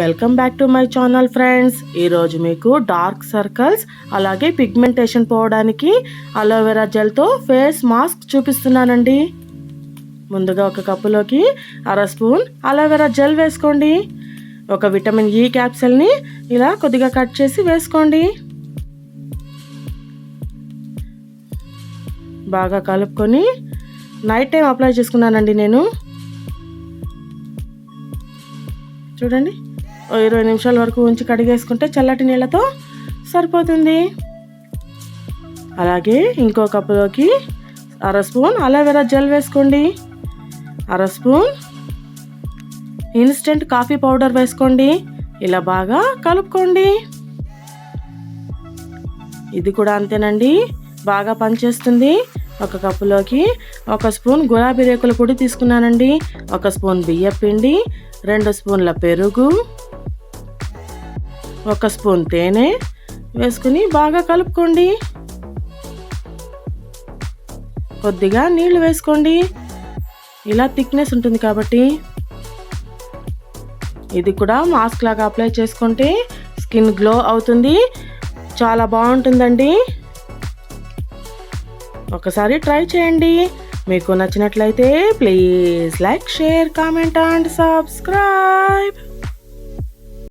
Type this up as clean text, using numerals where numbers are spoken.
Welcome back to my channel friends. ఈరోజు మీకు dark circles అలాగే పిగ్మెంటేషన్ పోవడానికి అలోవెరా జెల్తో ఫేస్ మాస్క్ చూపిస్తున్నానండి. ముందుగా ఒక కప్పులోకి 1/2 స్పూన్ అలోవెరా జెల్ వేసుకోండి. ఒక విటమిన్ ఈ క్యాప్సూల్ని ఇలా కొద్దిగా కట్ చేసి వేసుకోండి. బాగా కలుపుకొని నైట్ టైం అప్లై చేసుకున్నానండి నేను. చూడండి, 20 నిమిషాల వరకు ఉంచి కడిగేసుకుంటే చల్లటి నీళ్ళతో సరిపోతుంది. అలాగే ఇంకో కప్పులోకి 1/2 స్పూన్ అలోవెరా జెల్ వేసుకోండి. 1/2 స్పూన్ ఇన్స్టెంట్ కాఫీ పౌడర్ వేసుకోండి. ఇలా బాగా కలుపుకోండి. ఇది కూడా అంతేనండి, బాగా పనిచేస్తుంది. ఒక కప్పులోకి 1 స్పూన్ గులాబీ రేకుల పొడి తీసుకున్నానండి. 1 స్పూన్ బియ్యం పిండి, 2 స్పూన్ల పెరుగు, 1 స్పూన్ తేనె వేసుకుని బాగా కలుపుకోండి. కొద్దిగా నీళ్లు వేసుకోండి, ఇలా థిక్నెస్ ఉంటుంది కాబట్టి. ఇది కూడా మాస్క్ లాగా అప్లై చేసుకుంటే స్కిన్ గ్లో అవుతుంది, చాలా బాగుంటుందండి. ఒకసారి ట్రై చేయండి. మీకు నచ్చినట్లయితే please like, share, comment and subscribe.